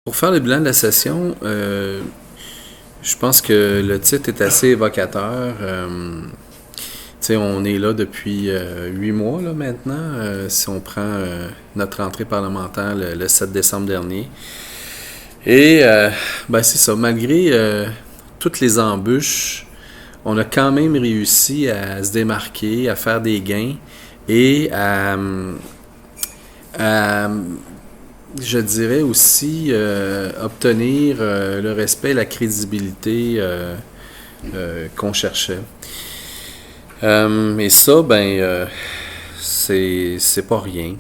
Pour faire le bilan de la session, je pense que le titre est assez évocateur. On est là depuis 8 mois là, maintenant, si on prend notre rentrée parlementaire le 7 décembre dernier. Et c'est ça, malgré toutes les embûches, on a quand même réussi à se démarquer, à faire des gains et à je dirais aussi obtenir le respect et la crédibilité qu'on cherchait. Et ça, c'est pas rien.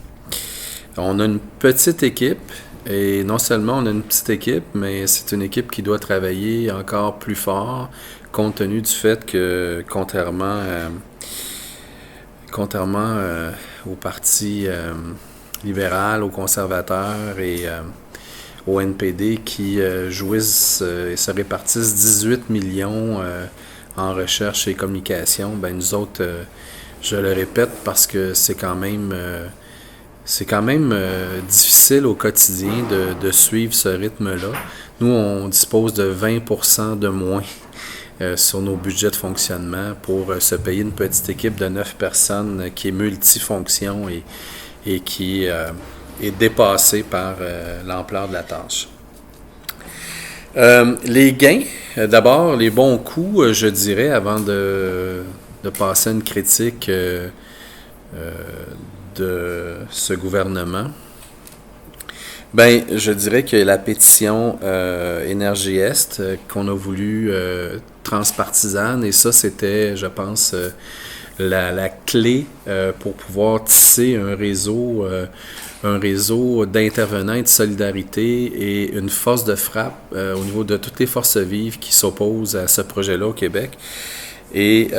On a une petite équipe, et non seulement on a une petite équipe, mais c'est une équipe qui doit travailler encore plus fort, compte tenu du fait que, contrairement au parti libéral, aux conservateurs et au NPD qui jouissent et se répartissent 18 millions en recherche et communication, nous autres, je le répète parce que c'est quand même difficile au quotidien de suivre ce rythme-là. Nous, on dispose de 20% de moins sur nos budgets de fonctionnement pour se payer une petite équipe de 9 personnes qui est multifonction et qui est dépassée par l'ampleur de la tâche. Les gains, d'abord, les bons coups, je dirais, avant de passer à une critique de ce gouvernement. Je dirais que la pétition Énergie Est qu'on a voulu transpartisane, et ça, c'était, je pense, la clé pour pouvoir tisser un réseau d'intervenants et de solidarité et une force de frappe au niveau de toutes les forces vives qui s'opposent à ce projet-là au Québec. Et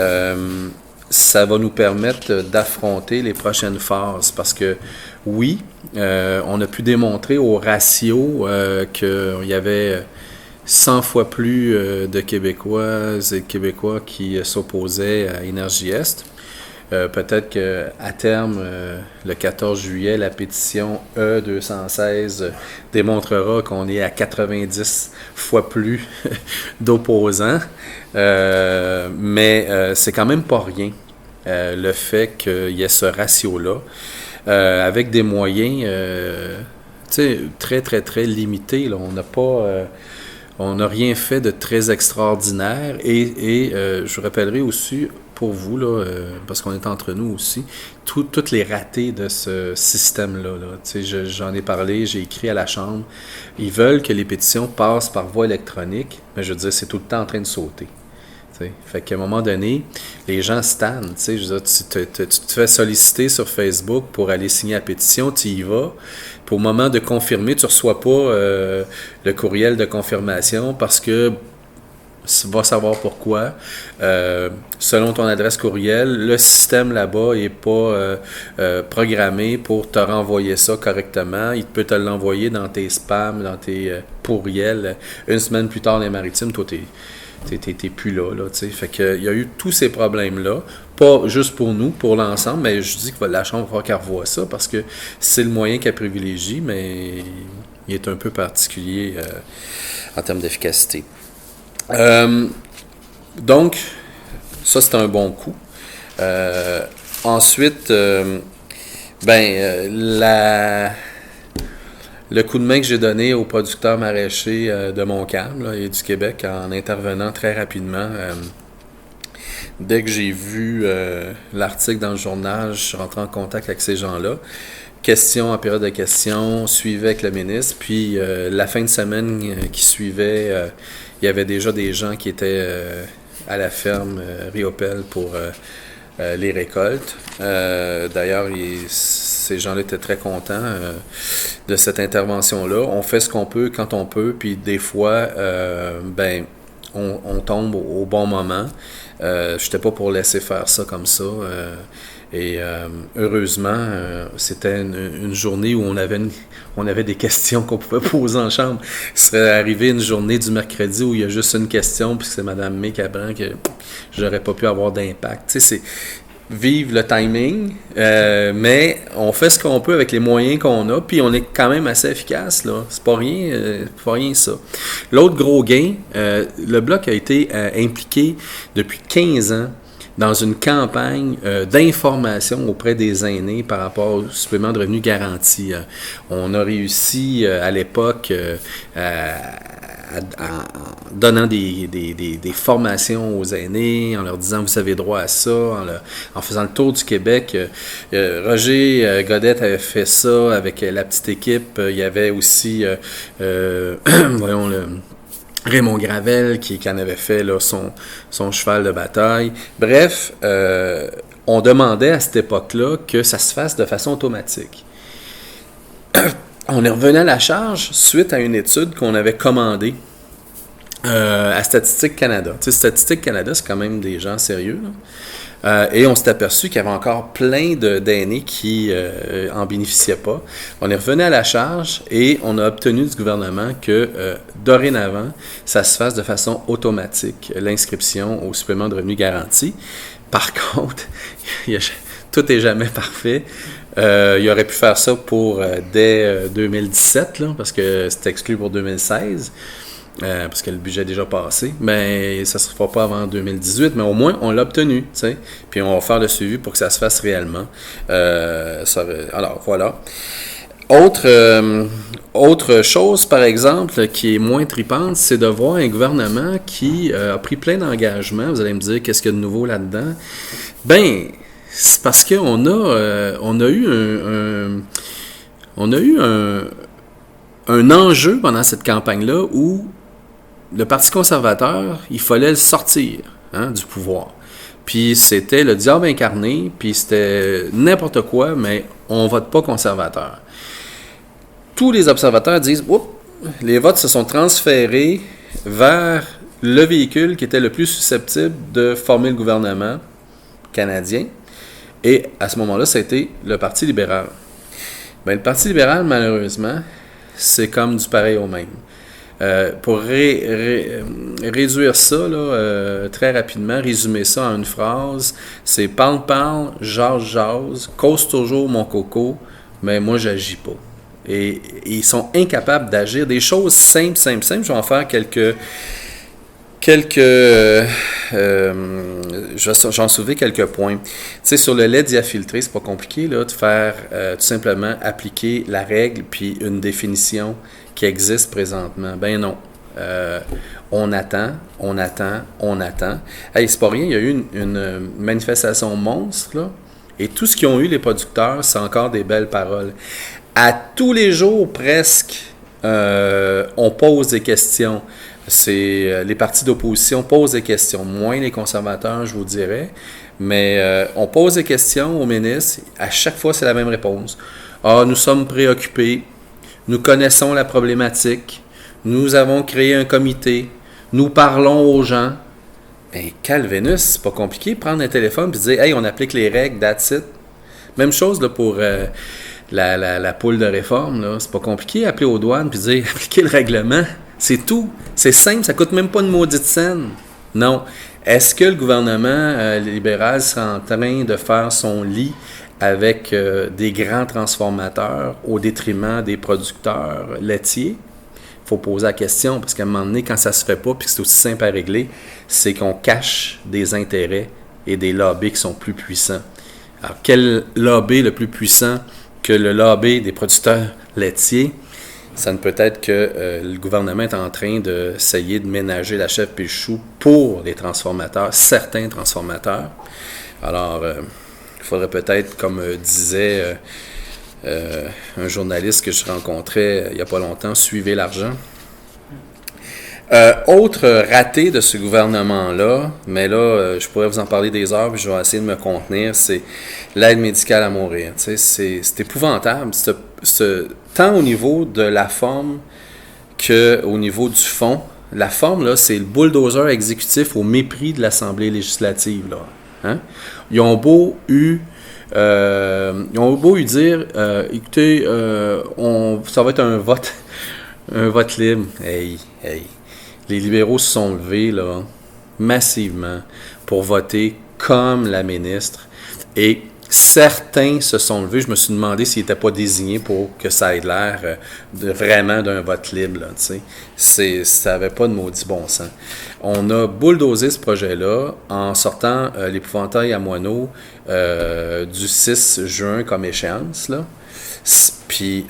ça va nous permettre d'affronter les prochaines phases parce que, oui, on a pu démontrer au ratio qu'il y avait 100 fois plus de Québécoises et de Québécois qui s'opposaient à Énergie Est. Peut-être qu'à terme, le 14 juillet, la pétition E216 démontrera qu'on est à 90 fois plus d'opposants. Mais c'est quand même pas rien, le fait qu'il y ait ce ratio-là, avec des moyens très, très, très limités. Là. On n'a rien fait de très extraordinaire. Et je vous rappellerai aussi, pour vous, là, parce qu'on est entre nous aussi, toutes les ratés de ce système-là. Là. J'en ai parlé, j'ai écrit à la Chambre. Ils veulent que les pétitions passent par voie électronique, mais je veux dire, c'est tout le temps en train de sauter. T'sais. Fait qu'à un moment donné, les gens stannent. Je veux dire, tu te fais solliciter sur Facebook pour aller signer la pétition, tu y vas. Puis au moment de confirmer, tu ne reçois pas le courriel de confirmation parce que va savoir pourquoi. Selon ton adresse courriel, le système là-bas n'est pas programmé pour te renvoyer ça correctement. Il peut te l'envoyer dans tes spams, dans tes pourriels. Une semaine plus tard, les maritimes, toi, t'es plus là, tu sais. Fait que il y a eu tous ces problèmes-là, pas juste pour nous, pour l'ensemble, mais je dis que la Chambre va falloir qu'elle revoie ça parce que c'est le moyen qu'elle privilégie, mais il est un peu particulier en termes d'efficacité. Donc, ça, c'est un bon coup. Ensuite, le coup de main que j'ai donné aux producteurs maraîchers de Montcalm là, et du Québec en intervenant très rapidement, dès que j'ai vu l'article dans le journal, je suis rentré en contact avec ces gens-là. Questions en période de questions, suivais avec le ministre. Puis la fin de semaine qui suivait, il y avait déjà des gens qui étaient à la ferme Riopelle pour les récoltes. D'ailleurs, ces gens-là étaient très contents de cette intervention-là. On fait ce qu'on peut quand on peut, puis des fois, on tombe au bon moment. Je n'étais pas pour laisser faire ça comme ça. Et heureusement, c'était une journée où on avait des questions qu'on pouvait poser en chambre. Il serait arrivé une journée du mercredi où il y a juste une question, puis c'est Mme May Cabran que j'aurais pas pu avoir d'impact. Tu sais, vivre le timing, mais on fait ce qu'on peut avec les moyens qu'on a, puis on est quand même assez efficace, là. C'est pas rien ça. L'autre gros gain, le Bloc a été impliqué depuis 15 ans dans une campagne d'information auprès des aînés par rapport au supplément de revenu garanti. On a réussi à l'époque en donnant des formations aux aînés, en leur disant vous avez droit à ça, en faisant le tour du Québec. Roger Godette avait fait ça avec la petite équipe. Il y avait aussi voyons Raymond Gravel qui en avait fait là, son cheval de bataille. Bref, on demandait à cette époque-là que ça se fasse de façon automatique. On est revenu à la charge suite à une étude qu'on avait commandée à Statistique Canada. Tu sais, Statistique Canada, c'est quand même des gens sérieux, là. Et on s'est aperçu qu'il y avait encore plein d'aînés qui en bénéficiaient pas. On est revenu à la charge et on a obtenu du gouvernement que dorénavant, ça se fasse de façon automatique, l'inscription au supplément de revenu garanti. Par contre, tout n'est jamais parfait. Il aurait pu faire ça pour dès 2017, là, parce que c'est exclu pour 2016. Parce que le budget est déjà passé, mais ça ne se fera pas avant 2018, mais au moins on l'a obtenu, tu sais. Puis on va faire le suivi pour que ça se fasse réellement. Alors voilà. Autre chose, par exemple, qui est moins tripante, c'est de voir un gouvernement qui a pris plein d'engagements. Vous allez me dire, qu'est-ce qu'il y a de nouveau là-dedans? Ben, c'est parce qu'on a eu un enjeu pendant cette campagne-là où le Parti conservateur, il fallait le sortir du pouvoir. Puis c'était le diable incarné, puis c'était n'importe quoi, mais on vote pas conservateur. Tous les observateurs disent, oups, les votes se sont transférés vers le véhicule qui était le plus susceptible de former le gouvernement canadien. Et à ce moment-là, ça a été le Parti libéral. Ben, le Parti libéral, malheureusement, c'est comme du pareil au même. Pour réduire ça là, très rapidement, résumer ça en une phrase, c'est parle, jase, cause toujours mon coco, mais moi j'agis pas. Et ils sont incapables d'agir. Des choses simples. Je vais en faire j'en soulever quelques points. Tu sais, sur le lait diafiltré, c'est pas compliqué là, de faire tout simplement appliquer la règle puis une définition qui existe présentement. Ben non. On attend. Hey, c'est pas rien, il y a eu une manifestation monstre, là, et tout ce qu'ils ont eu, les producteurs, c'est encore des belles paroles. À tous les jours, presque, on pose des questions. Les partis d'opposition posent des questions, moins les conservateurs, je vous dirais, mais on pose des questions au ministre, à chaque fois, c'est la même réponse. Ah, nous sommes préoccupés, nous connaissons la problématique, nous avons créé un comité, nous parlons aux gens. Ben, Calvinus, c'est pas compliqué, prendre un téléphone et dire « Hey, on applique les règles, that's it ». Même chose là, pour la poule de réforme, là. C'est pas compliqué, appeler aux douanes et dire « Appliquez le règlement ». C'est tout. C'est simple, ça coûte même pas une maudite scène. Non. Est-ce que le gouvernement libéral sera en train de faire son lit avec des grands transformateurs au détriment des producteurs laitiers? Il faut poser la question, parce qu'à un moment donné, quand ça se fait pas, puis que c'est aussi simple à régler, c'est qu'on cache des intérêts et des lobbies qui sont plus puissants. Alors, quel lobby le plus puissant que le lobby des producteurs laitiers? Ça ne peut être que le gouvernement est en train d'essayer de ménager la chèvre et le chou pour les transformateurs, certains transformateurs. Alors, il faudrait peut-être, comme disait un journaliste que je rencontrais il n'y a pas longtemps, suivez l'argent. Autre raté de ce gouvernement-là, mais là, je pourrais vous en parler des heures, puis je vais essayer de me contenir, c'est l'aide médicale à mourir. Tu sais, c'est épouvantable, tant au niveau de la forme qu'au niveau du fond. La forme, là, c'est le bulldozer exécutif au mépris de l'Assemblée législative. Là. Hein? Ils ont beau dire, écoutez, ça va être un vote libre. Hey. Les libéraux se sont levés là, massivement pour voter comme la ministre. Et certains se sont levés. Je me suis demandé s'ils n'étaient pas désignés pour que ça ait l'air vraiment d'un vote libre. Là, ça n'avait pas de maudit bon sens. On a bulldozé ce projet-là en sortant l'épouvantail à moineaux du 6 juin comme échéance. Là. Puis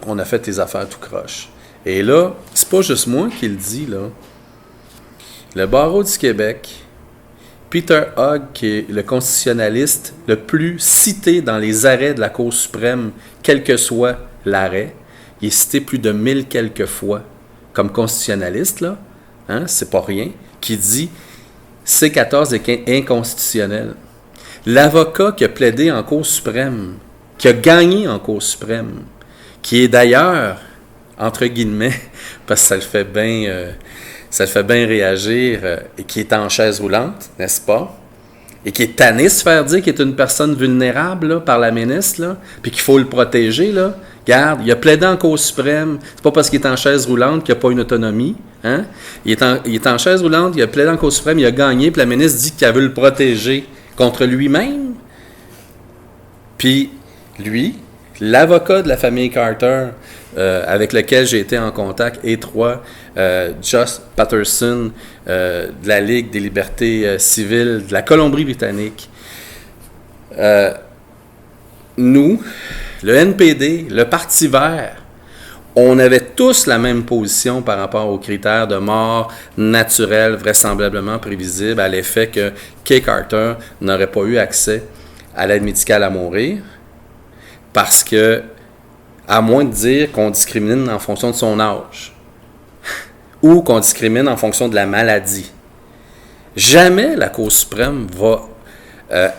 on a fait les affaires tout croche. Et là, c'est pas juste moi qui le dis, là. Le barreau du Québec, Peter Hogg, qui est le constitutionnaliste le plus cité dans les arrêts de la Cour suprême, quel que soit l'arrêt, il est cité plus de 1000 quelques fois comme constitutionnaliste, là, hein, c'est pas rien, qui dit C14 est inconstitutionnel. L'avocat qui a plaidé en Cour suprême, qui a gagné en Cour suprême, qui est d'ailleurs, entre guillemets, parce que ça le fait bien réagir, et qui est en chaise roulante, n'est-ce pas? Et qui est tanné de se faire dire qu'il est une personne vulnérable là, par la ministre, là, puis qu'il faut le protéger. Là. Regarde, il a plaidé en Cour suprême. C'est pas parce qu'il est en chaise roulante qu'il n'a pas une autonomie. Hein? Il est en chaise roulante, il a plaidé en Cour suprême, il a gagné, puis la ministre dit qu'elle veut le protéger contre lui-même. Puis, lui, l'avocat de la famille Carter, avec lequel j'ai été en contact étroit, Josh Patterson, de la Ligue des libertés civiles de la Colombie-Britannique. Nous, le NPD, le Parti vert, on avait tous la même position par rapport aux critères de mort naturelle, vraisemblablement prévisible, à l'effet que Kay Carter n'aurait pas eu accès à l'aide médicale à mourir, parce que, à moins de dire qu'on discrimine en fonction de son âge, ou qu'on discrimine en fonction de la maladie. Jamais la Cour suprême va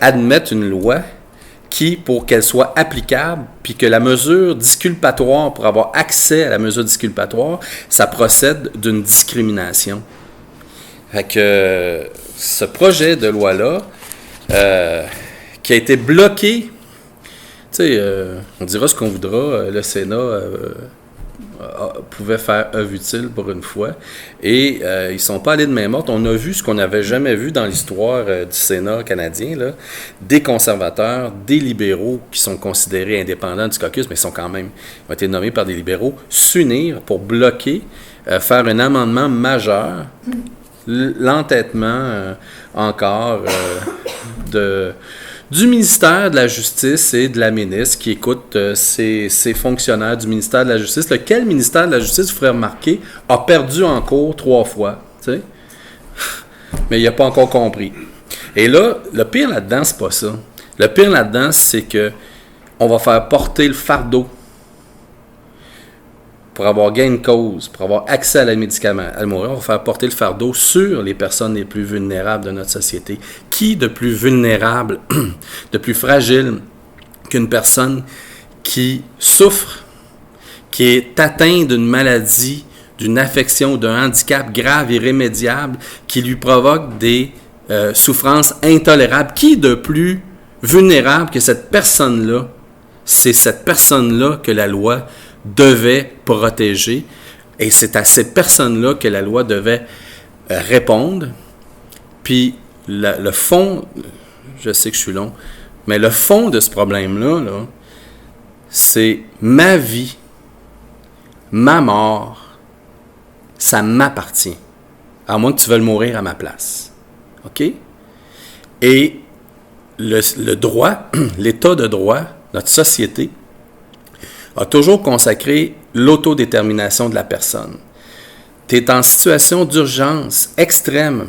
admettre une loi qui, pour qu'elle soit applicable, puis que la mesure disculpatoire, pour avoir accès à la mesure disculpatoire, ça procède d'une discrimination. Fait que ce projet de loi-là, qui a été bloqué, tu sais, on dira ce qu'on voudra, le Sénat pouvait faire œuvre utile pour une fois. Et ils ne sont pas allés de main morte. On a vu ce qu'on n'avait jamais vu dans l'histoire du Sénat canadien, là. Des conservateurs, des libéraux qui sont considérés indépendants du caucus, mais ils ont été nommés par des libéraux, s'unir pour bloquer, faire un amendement majeur, l'entêtement encore du ministère de la Justice et de la ministre qui écoute ces fonctionnaires du ministère de la Justice. Lequel ministère de la Justice, vous ferez remarquer, a perdu en cours 3 fois. T'sais? Mais il n'a pas encore compris. Et là, le pire là-dedans, c'est pas ça. Le pire là-dedans, c'est que on va faire porter le fardeau pour avoir gain de cause, pour avoir accès à l'aide médicale à mourir, on va faire porter le fardeau sur les personnes les plus vulnérables de notre société. Qui de plus vulnérable, de plus fragile qu'une personne qui souffre, qui est atteinte d'une maladie, d'une affection, d'un handicap grave, irrémédiable, qui lui provoque des souffrances intolérables? Qui de plus vulnérable que cette personne-là? C'est cette personne-là que la loi devait protéger, et c'est à ces personnes-là que la loi devait répondre. Puis le fond, je sais que je suis long, mais le fond de ce problème-là, là, c'est ma vie, ma mort, ça m'appartient, à moins que tu veuilles mourir à ma place. OK? Et le droit, l'état de droit, notre société, a toujours consacré l'autodétermination de la personne. Tu es en situation d'urgence extrême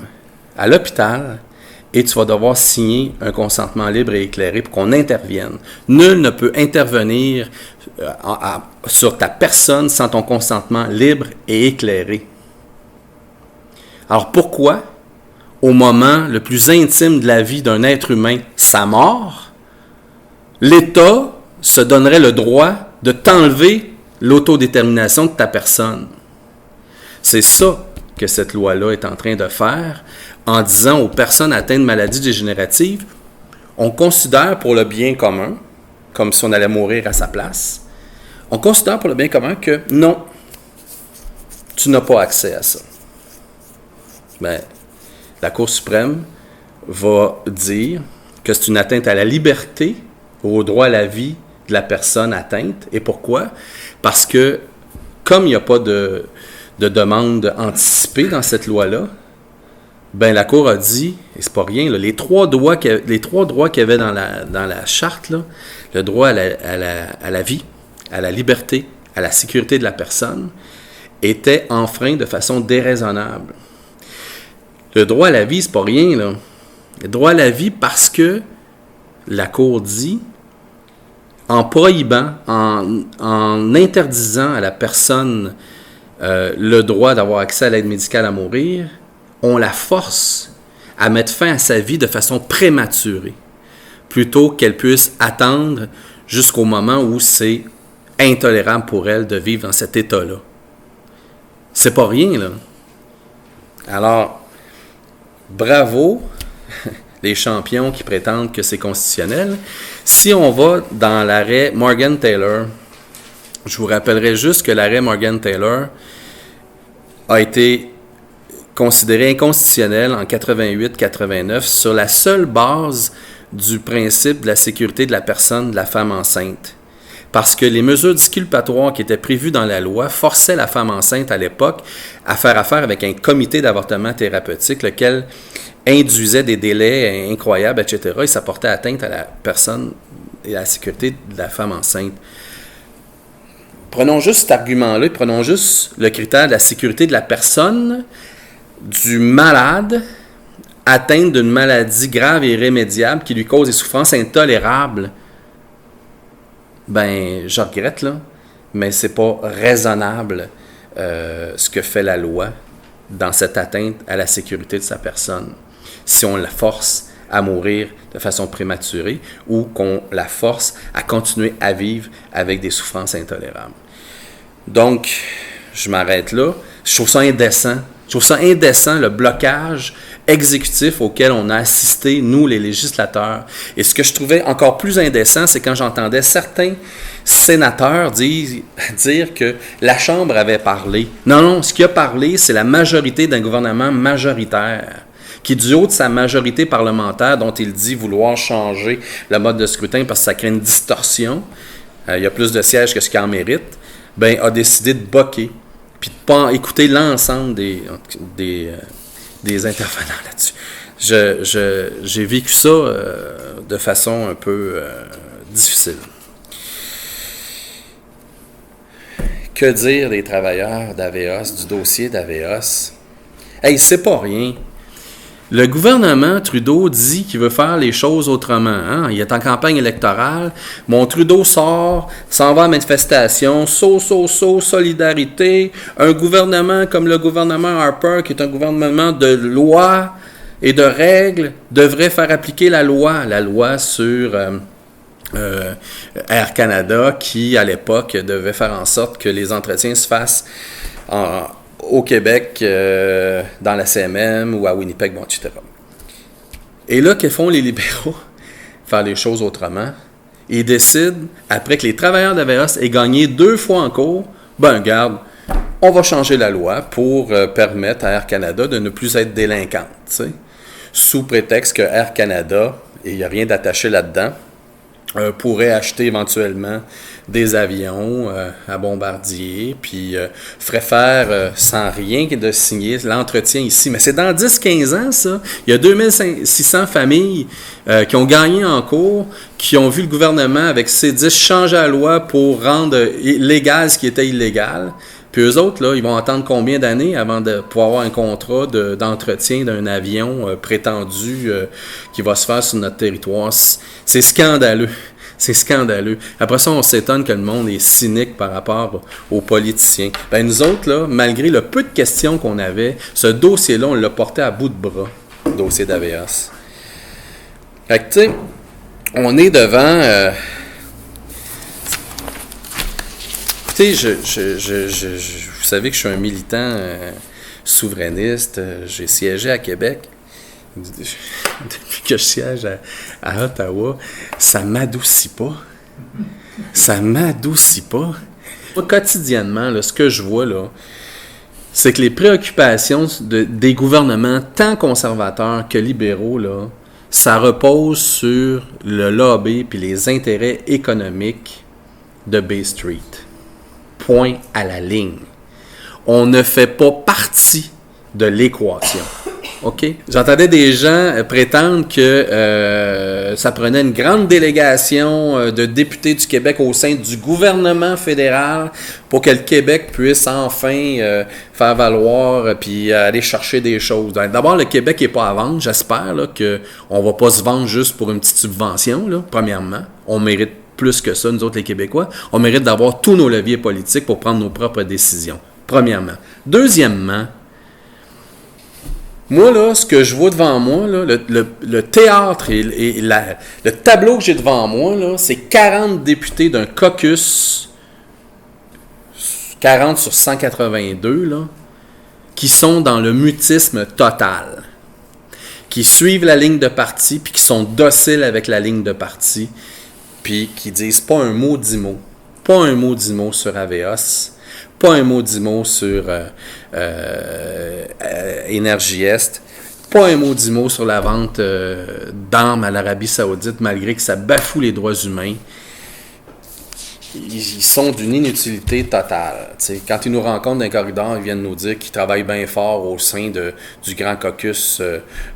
à l'hôpital et tu vas devoir signer un consentement libre et éclairé pour qu'on intervienne. Nul ne peut intervenir sur ta personne sans ton consentement libre et éclairé. Alors pourquoi, au moment le plus intime de la vie d'un être humain, sa mort, l'État se donnerait le droit de t'enlever l'autodétermination de ta personne? C'est ça que cette loi-là est en train de faire en disant aux personnes atteintes de maladies dégénératives, on considère pour le bien commun, comme si on allait mourir à sa place, on considère pour le bien commun que non, tu n'as pas accès à ça. Ben, la Cour suprême va dire que c'est une atteinte à la liberté, au droit à la vie de la personne atteinte. Et pourquoi? Parce que, comme il n'y a pas de demande anticipée dans cette loi-là, ben la Cour a dit, et c'est pas rien, là, les trois droits qu'il y avait dans la charte, là, le droit à la vie, à la liberté, à la sécurité de la personne, étaient enfreints de façon déraisonnable. Le droit à la vie, c'est pas rien, là. Le droit à la vie parce que la Cour dit, en prohibant, en interdisant à la personne le droit d'avoir accès à l'aide médicale à mourir, on la force à mettre fin à sa vie de façon prématurée, plutôt qu'elle puisse attendre jusqu'au moment où c'est intolérable pour elle de vivre dans cet état-là. C'est pas rien, là. Alors, bravo les champions qui prétendent que c'est constitutionnel. Si on va dans l'arrêt Morgan-Taylor, je vous rappellerai juste que l'arrêt Morgan-Taylor a été considéré inconstitutionnel en 88-89 sur la seule base du principe de la sécurité de la personne, de la femme enceinte. Parce que les mesures disculpatoires qui étaient prévues dans la loi forçaient la femme enceinte à l'époque à faire affaire avec un comité d'avortement thérapeutique, lequel induisait des délais incroyables, etc. Et ça portait atteinte à la personne et à la sécurité de la femme enceinte. Prenons juste cet argument-là, prenons juste le critère de la sécurité de la personne, du malade atteint d'une maladie grave et irrémédiable qui lui cause des souffrances intolérables. Ben, je regrette, là, mais c'est pas raisonnable ce que fait la loi dans cette atteinte à la sécurité de sa personne. Si on la force à mourir de façon prématurée ou qu'on la force à continuer à vivre avec des souffrances intolérables. Donc, je m'arrête là. Je trouve ça indécent. Je trouve ça indécent, le blocage exécutif auquel on a assisté, nous, les législateurs. Et ce que je trouvais encore plus indécent, c'est quand j'entendais certains sénateurs dire que la Chambre avait parlé. Non, ce qui a parlé, c'est la majorité d'un gouvernement majoritaire, qui, du haut de sa majorité parlementaire, dont il dit vouloir changer le mode de scrutin parce que ça crée une distorsion, il y a plus de sièges que ce qu'il en mérite, ben, a décidé de boquer, puis de ne pas écouter l'ensemble des intervenants là-dessus. J'ai vécu ça de façon un peu difficile. Que dire des travailleurs d'Aveos, du dossier d'Aveos? Hey, c'est pas rien. Le gouvernement Trudeau dit qu'il veut faire les choses autrement. Hein? Il est en campagne électorale. Mon Trudeau s'en va en manifestation. Solidarité. Un gouvernement comme le gouvernement Harper, qui est un gouvernement de loi et de règles, devrait faire appliquer la loi sur Air Canada, qui, à l'époque, devait faire en sorte que les entretiens se fassent au Québec, dans la CMM ou à Winnipeg, bon, etc. Et là, que font les libéraux? Faire les choses autrement. Ils décident, après que les travailleurs d'Aveos aient gagné 2 fois en cours, ben, regarde, on va changer la loi pour permettre à Air Canada de ne plus être délinquante, t'sais, sous prétexte que Air Canada, et il n'y a rien d'attaché là-dedans, pourrait acheter éventuellement des avions à Bombardier, puis ferait faire sans rien de signer l'entretien ici. Mais c'est dans 10-15 ans, ça. Il y a 2600 familles qui ont gagné en cours, qui ont vu le gouvernement, avec C10, changer la loi pour rendre légal ce qui était illégal. Puis eux autres, là, ils vont attendre combien d'années avant de pouvoir avoir un contrat d'entretien d'un avion prétendu qui va se faire sur notre territoire? C'est scandaleux. C'est scandaleux. Après ça, on s'étonne que le monde est cynique par rapport aux politiciens. Ben nous autres, là, malgré le peu de questions qu'on avait, ce dossier-là, on l'a porté à bout de bras, le dossier d'Aveos. Fait que, tu sais, on est devant... Tu sais, vous savez que je suis un militant souverainiste. J'ai siégé à Québec. Depuis que je siège à Ottawa, ça m'adoucit pas. Ça m'adoucit pas. Quotidiennement, là, ce que je vois, là, c'est que les préoccupations des gouvernements, tant conservateurs que libéraux, là, ça repose sur le lobby puis les intérêts économiques de Bay Street. Point à la ligne. On ne fait pas partie de l'équation. OK? J'entendais des gens prétendre que ça prenait une grande délégation de députés du Québec au sein du gouvernement fédéral pour que le Québec puisse enfin faire valoir puis aller chercher des choses. D'abord, le Québec n'est pas à vendre. J'espère là, qu'on ne va pas se vendre juste pour une petite subvention, là, premièrement. On mérite plus que ça, nous autres les Québécois. On mérite d'avoir tous nos leviers politiques pour prendre nos propres décisions, premièrement. Deuxièmement, moi, là, ce que je vois devant moi, là, le théâtre et le tableau que j'ai devant moi, là, c'est 40 députés d'un caucus, 40 sur 182, là, qui sont dans le mutisme total, qui suivent la ligne de parti, puis qui sont dociles avec la ligne de parti, puis qui disent pas un maudit mot. Pas un maudit mot sur Aveos. Pas un maudit mot sur Énergie Est. Pas un maudit mot sur la vente d'armes à l'Arabie Saoudite, malgré que ça bafoue les droits humains. Ils sont d'une inutilité totale. T'sais, quand ils nous rencontrent dans les corridors, ils viennent nous dire qu'ils travaillent bien fort au sein du grand caucus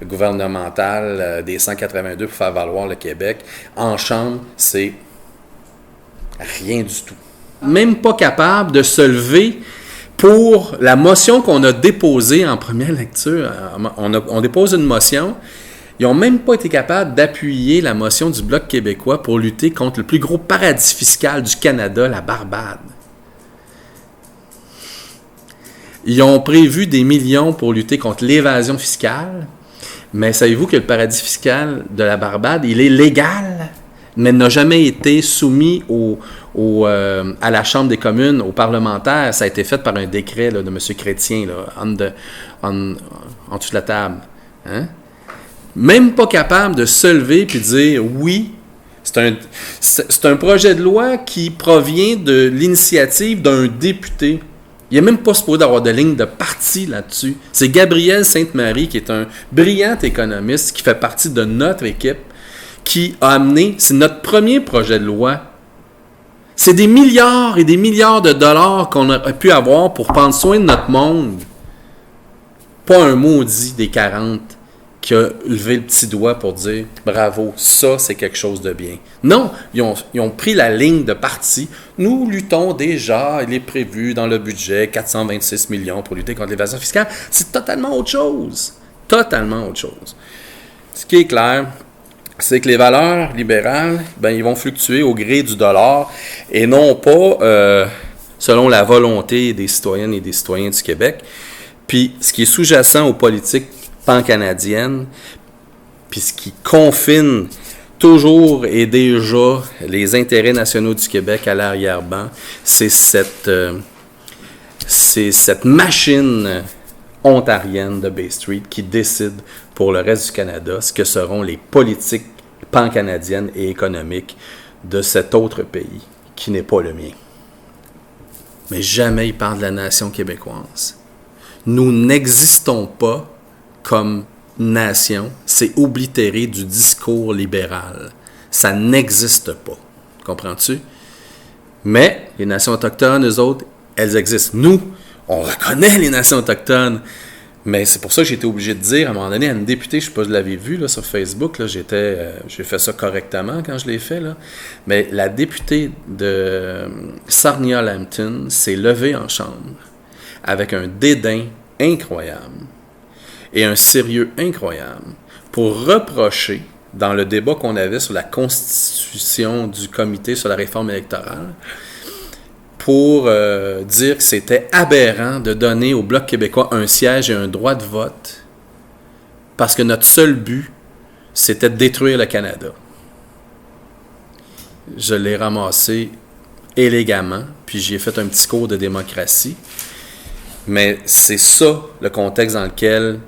gouvernemental des 182 pour faire valoir le Québec. En chambre, c'est rien du tout. Même pas capable de se lever pour la motion qu'on a déposée en première lecture. On dépose une motion. Ils n'ont même pas été capables d'appuyer la motion du Bloc québécois pour lutter contre le plus gros paradis fiscal du Canada, la Barbade. Ils ont prévu des millions pour lutter contre l'évasion fiscale, mais savez-vous que le paradis fiscal de la Barbade, il est légal, mais n'a jamais été soumis à la Chambre des communes, aux parlementaires. Ça a été fait par un décret là, de M. Chrétien, là, en dessous de la table. Hein? Même pas capable de se lever et dire oui, c'est un projet de loi qui provient de l'initiative d'un député. Il n'est même pas supposé d'avoir de ligne de parti là-dessus. C'est Gabriel Sainte-Marie, qui est un brillant économiste, qui fait partie de notre équipe, qui a amené, c'est notre premier projet de loi. C'est des milliards et des milliards de dollars qu'on aurait pu avoir pour prendre soin de notre monde. Pas un maudit des 40 qui a levé le petit doigt pour dire « Bravo, ça, c'est quelque chose de bien ». Non, ils ont pris la ligne de parti. Nous luttons déjà, il est prévu dans le budget 426 millions pour lutter contre l'évasion fiscale. C'est totalement autre chose. Totalement autre chose. Ce qui est clair, c'est que les valeurs libérales, ils vont fluctuer au gré du dollar et non pas selon la volonté des citoyennes et des citoyens du Québec. Puis, ce qui est sous-jacent aux politiques pan-canadiennes, puis ce qui confine toujours et déjà les intérêts nationaux du Québec à l'arrière-ban, c'est cette machine ontarienne de Bay Street qui décide pour le reste du Canada ce que seront les politiques pan-canadiennes et économiques de cet autre pays qui n'est pas le mien. Mais jamais il parle de la nation québécoise. Nous n'existons pas comme nation, c'est oblitéré du discours libéral. Ça n'existe pas. Comprends-tu? Mais les nations autochtones, eux autres, elles existent. Nous, on reconnaît les nations autochtones. Mais c'est pour ça que j'ai été obligé de dire, à un moment donné, à une députée, je ne sais pas si vous l'avez vu là, sur Facebook, là, j'ai fait ça correctement quand je l'ai fait, là, mais la députée de Sarnia-Lambton s'est levée en chambre avec un dédain incroyable et un sérieux incroyable pour reprocher, dans le débat qu'on avait sur la constitution du comité sur la réforme électorale, pour dire que c'était aberrant de donner au Bloc québécois un siège et un droit de vote parce que notre seul but, c'était de détruire le Canada. Je l'ai ramassé élégamment, puis j'y ai fait un petit cours de démocratie. Mais c'est ça le contexte dans lequel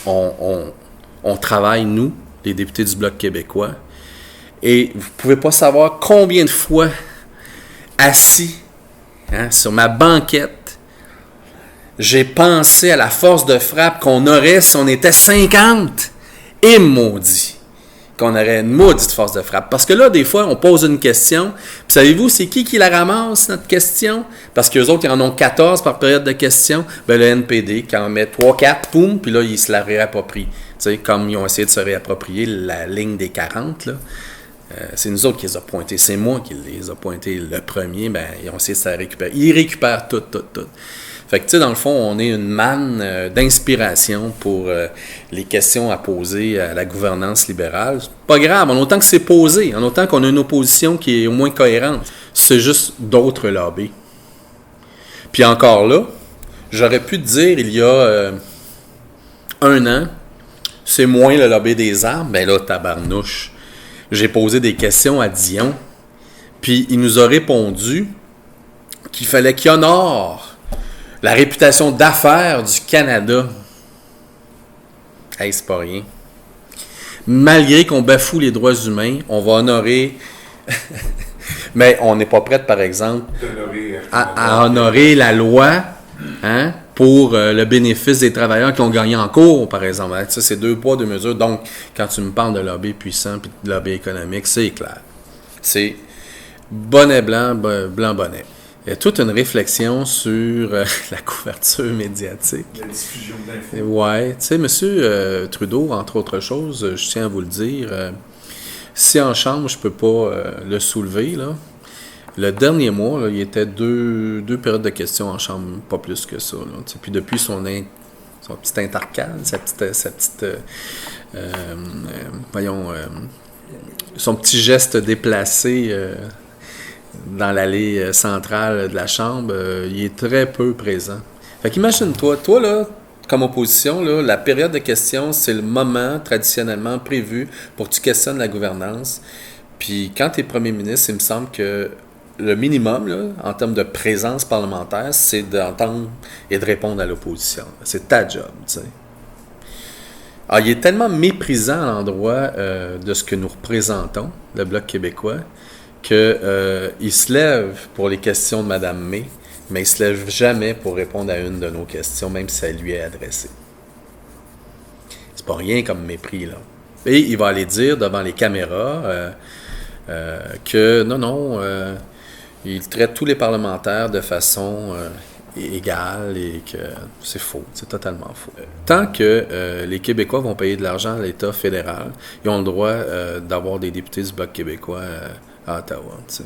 on travaille, nous, les députés du Bloc québécois. Et vous ne pouvez pas savoir combien de fois, assis sur ma banquette, j'ai pensé à la force de frappe qu'on aurait si on était 50. Et maudit, qu'on aurait une maudite force de frappe. Parce que là, des fois, on pose une question, puis savez-vous, c'est qui la ramasse, notre question? Parce qu'eux autres, ils en ont 14 par période de questions. Ben, le NPD, quand on met 3-4, poum, puis là, ils se la réapproprient. Tu sais, comme ils ont essayé de se réapproprier la ligne des 40, là. C'est nous autres qui les a pointés. C'est moi qui les a pointés le premier. Ben, ils ont essayé de se la récupérer. Ils récupèrent tout. Fait que, tu sais, dans le fond, on est une manne d'inspiration pour les questions à poser à la gouvernance libérale. C'est pas grave, en autant que c'est posé, en autant qu'on a une opposition qui est au moins cohérente. C'est juste d'autres lobbies. Puis encore là, j'aurais pu te dire, il y a 1 an, c'est moins le lobby des armes. Ben là, tabarnouche. J'ai posé des questions à Dion, puis il nous a répondu qu'il fallait qu'il honore la réputation d'affaires du Canada. Hey, c'est pas rien. Malgré qu'on bafoue les droits humains, on va honorer... Mais on n'est pas prêt, par exemple, à honorer la loi, hein, pour le bénéfice des travailleurs qui ont gagné en cours, par exemple. Ça, c'est 2 poids, 2 mesures. Donc, quand tu me parles de lobby puissant et de lobby économique, c'est clair. C'est bonnet blanc, blanc bonnet. Il y a toute une réflexion sur la couverture médiatique. La diffusion d'infos. Oui. Tu sais, M. Trudeau, entre autres choses, je tiens à vous le dire, si en chambre, je ne peux pas le soulever, là. Le dernier mois, là, il était 2 périodes de questions en chambre, pas plus que ça. Là, puis depuis son petit intercale, son petit geste déplacé dans l'allée centrale de la Chambre, il est très peu présent. Fait qu'imagine-toi, toi, là, comme opposition, là, la période de questions, c'est le moment traditionnellement prévu pour que tu questionnes la gouvernance. Puis quand tu es premier ministre, il me semble que le minimum, là, en termes de présence parlementaire, c'est d'entendre et de répondre à l'opposition. C'est ta job, tu sais. Alors, il est tellement méprisant à l'endroit de ce que nous représentons, le Bloc québécois, qu'il se lève pour les questions de Mme May, mais il ne se lève jamais pour répondre à une de nos questions, même si elle lui est adressée. C'est pas rien comme mépris, là. Et il va aller dire devant les caméras que non, il traite tous les parlementaires de façon égale et que c'est faux, c'est totalement faux. Tant que les Québécois vont payer de l'argent à l'État fédéral, ils ont le droit d'avoir des députés du Bloc québécois à Ottawa, tu sais,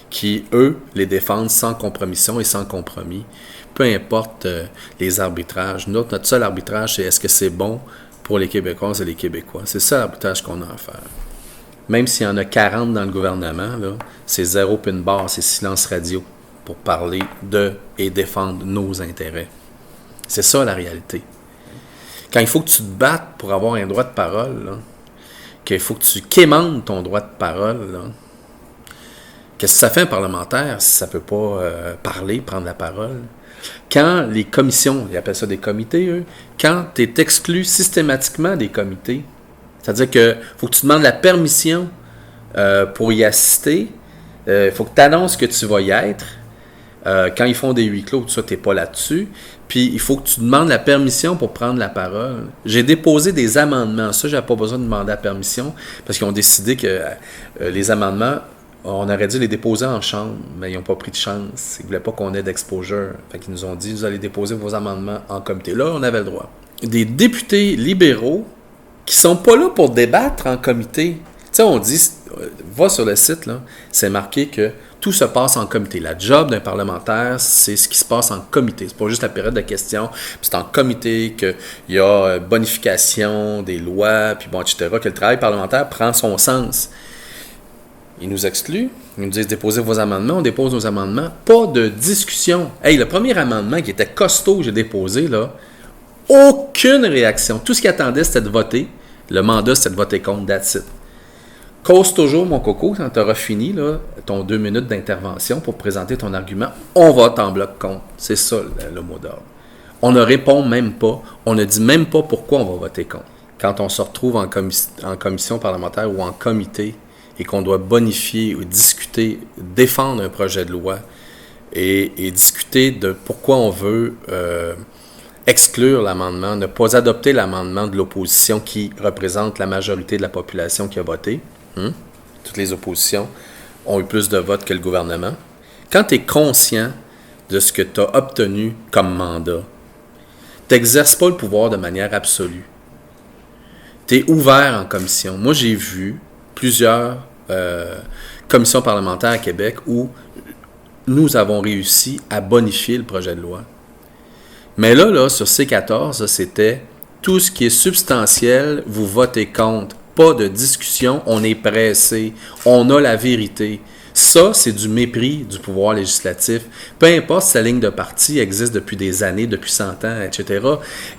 qui, eux, les défendent sans compromission et sans compromis. Peu importe les arbitrages. Notre seul arbitrage, c'est est-ce que c'est bon pour les Québécoises et les Québécois. C'est ça l'arbitrage qu'on a à faire. Même s'il y en a 40 dans le gouvernement, là, c'est 0 pin bar, c'est silence radio pour parler de et défendre nos intérêts. C'est ça la réalité. Quand il faut que tu te battes pour avoir un droit de parole, là, qu'il faut que tu quémandes ton droit de parole, là, qu'est-ce que ça fait un parlementaire si ça ne peut pas parler, prendre la parole? Quand les commissions, ils appellent ça des comités, eux, quand tu es exclu systématiquement des comités, c'est-à-dire qu'il faut que tu demandes la permission pour y assister, il faut que tu annonces que tu vas y être. Quand ils font des huis clos, tout ça, tu n'es pas là-dessus. Puis il faut que tu demandes la permission pour prendre la parole. J'ai déposé des amendements. Ça, je n'avais pas besoin de demander la permission parce qu'ils ont décidé que les amendements, on aurait dû les déposer en chambre, mais ils n'ont pas pris de chance. Ils ne voulaient pas qu'on ait d'exposure. Fait qu'ils nous ont dit, vous allez déposer vos amendements en comité. Là, on avait le droit. Des députés libéraux qui ne sont pas là pour débattre en comité. Tu sais, on dit, va sur le site, là, c'est marqué que tout se passe en comité. La job d'un parlementaire, c'est ce qui se passe en comité. C'est pas juste la période de questions, c'est en comité qu'il y a bonification des lois, puis bon, etc., que le travail parlementaire prend son sens. Ils nous excluent, ils nous disent déposez vos amendements, on dépose nos amendements, pas de discussion. Hey, le premier amendement qui était costaud que j'ai déposé, là, aucune réaction. Tout ce qu'ils attendaient, c'était de voter. Le mandat, c'était de voter contre, that's it. Cause toujours, mon coco, quand tu auras fini là, ton 2 minutes d'intervention pour présenter ton argument, on vote en bloc contre. C'est ça le mot d'ordre. On ne répond même pas, on ne dit même pas pourquoi on va voter contre. Quand on se retrouve en commission parlementaire ou en comité et qu'on doit bonifier ou discuter, défendre un projet de loi et discuter de pourquoi on veut exclure l'amendement, ne pas adopter l'amendement de l'opposition qui représente la majorité de la population qui a voté. Toutes les oppositions ont eu plus de votes que le gouvernement. Quand tu es conscient de ce que tu as obtenu comme mandat, tu n'exerces pas le pouvoir de manière absolue. Tu es ouvert en commission. Moi, j'ai vu plusieurs commissions parlementaires à Québec où nous avons réussi à bonifier le projet de loi. Mais là, sur C14, c'était tout ce qui est substantiel, vous votez contre. Pas de discussion, on est pressé, on a la vérité. Ça, c'est du mépris du pouvoir législatif. Peu importe si sa ligne de parti existe depuis des années, depuis 100 ans, etc.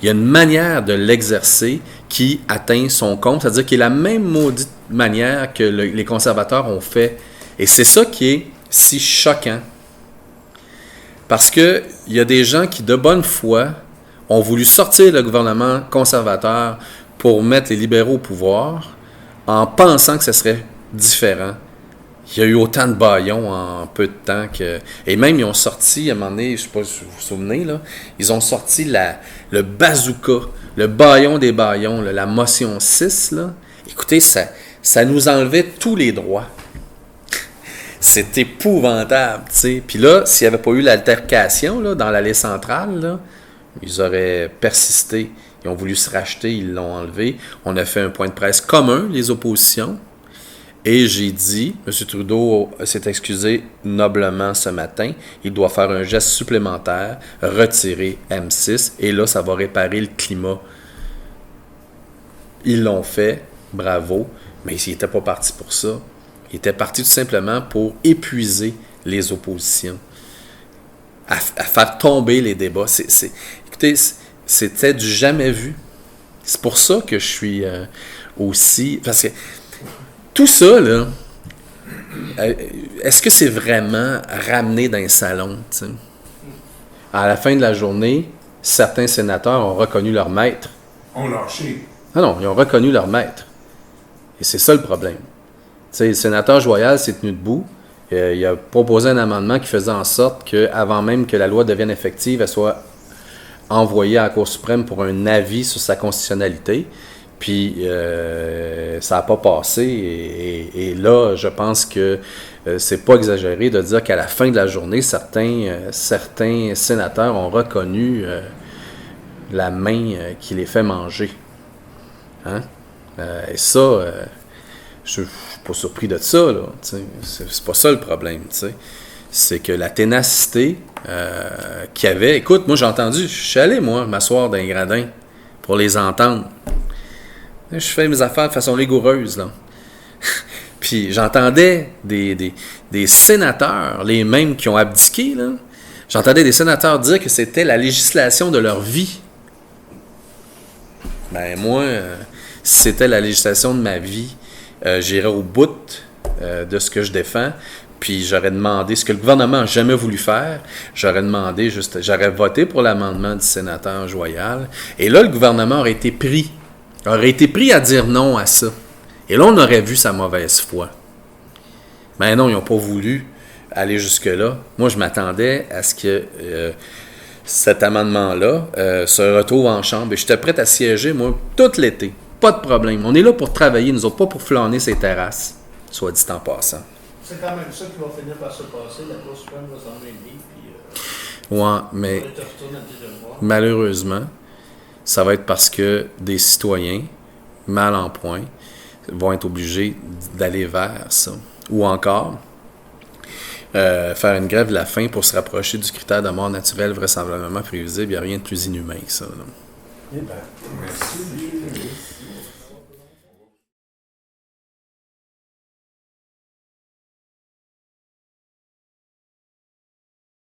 Il y a une manière de l'exercer qui atteint son compte, c'est-à-dire qu'il est la même maudite manière que les conservateurs ont fait. Et c'est ça qui est si choquant. Parce qu'il y a des gens qui, de bonne foi, ont voulu sortir le gouvernement conservateur pour mettre les libéraux au pouvoir en pensant que ce serait différent. Il y a eu autant de bâillons en peu de temps que... Et même, ils ont sorti, à un moment donné, je ne sais pas si vous vous souvenez, là, ils ont sorti le bazooka, le bâillon des bâillons, la motion 6. Là. Écoutez, ça nous enlevait tous les droits. C'est épouvantable, tu sais. Puis là, s'il n'y avait pas eu l'altercation là, dans l'allée centrale, là, ils auraient persisté. Ils ont voulu se racheter, ils l'ont enlevé. On a fait un point de presse commun, les oppositions. Et j'ai dit, M. Trudeau s'est excusé noblement ce matin, il doit faire un geste supplémentaire, retirer M6, et là, ça va réparer le climat. Ils l'ont fait, bravo, mais ils n'étaient pas partis pour ça. Ils étaient partis tout simplement pour épuiser les oppositions, à faire tomber les débats. Écoutez, c'était du jamais vu. C'est pour ça que je suis aussi... Parce que tout ça, là, est-ce que c'est vraiment ramené dans un salon? T'sais? À la fin de la journée, certains sénateurs ont reconnu leur maître. On lâché. Ah non, ils ont reconnu leur maître. Et c'est ça le problème. T'sais, le sénateur Joyal s'est tenu debout. Il a proposé un amendement qui faisait en sorte qu'avant même que la loi devienne effective, elle soit envoyée à la Cour suprême pour un avis sur sa constitutionnalité. Puis, ça n'a pas passé. Et là, je pense que c'est pas exagéré de dire qu'à la fin de la journée, certains sénateurs ont reconnu la main qui les fait manger. Hein? Et ça, je ne suis pas surpris de ça. Là, c'est pas ça le problème. T'sais. C'est que la ténacité qu'il y avait... Écoute, moi, j'ai entendu... Je suis allé, moi, m'asseoir dans les gradins pour les entendre. Je fais mes affaires de façon rigoureuse, là. Puis j'entendais des sénateurs, les mêmes qui ont abdiqué, là. J'entendais des sénateurs dire que c'était la législation de leur vie. Ben moi, si c'était la législation de ma vie, j'irais au bout de ce que je défends, puis j'aurais demandé ce que le gouvernement n'a jamais voulu faire. J'aurais voté pour l'amendement du sénateur Joyal. Et là, le gouvernement aurait été pris à dire non à ça. Et là, on aurait vu sa mauvaise foi. Mais non, ils n'ont pas voulu aller jusque-là. Moi, je m'attendais à ce que cet amendement-là se retrouve en chambre. Et j'étais prêt à siéger, moi, tout l'été. Pas de problème. On est là pour travailler, nous autres, pas pour flâner ces terrasses, soit dit en passant. C'est quand même ça qui va finir par se passer. La Cour suprême va s'en mêler. Ouais, mais malheureusement, ça va être parce que des citoyens mal en point vont être obligés d'aller vers ça. Ou encore, faire une grève de la faim pour se rapprocher du critère de mort naturelle vraisemblablement prévisible. Il n'y a rien de plus inhumain que ça. Là. Eh bien, merci.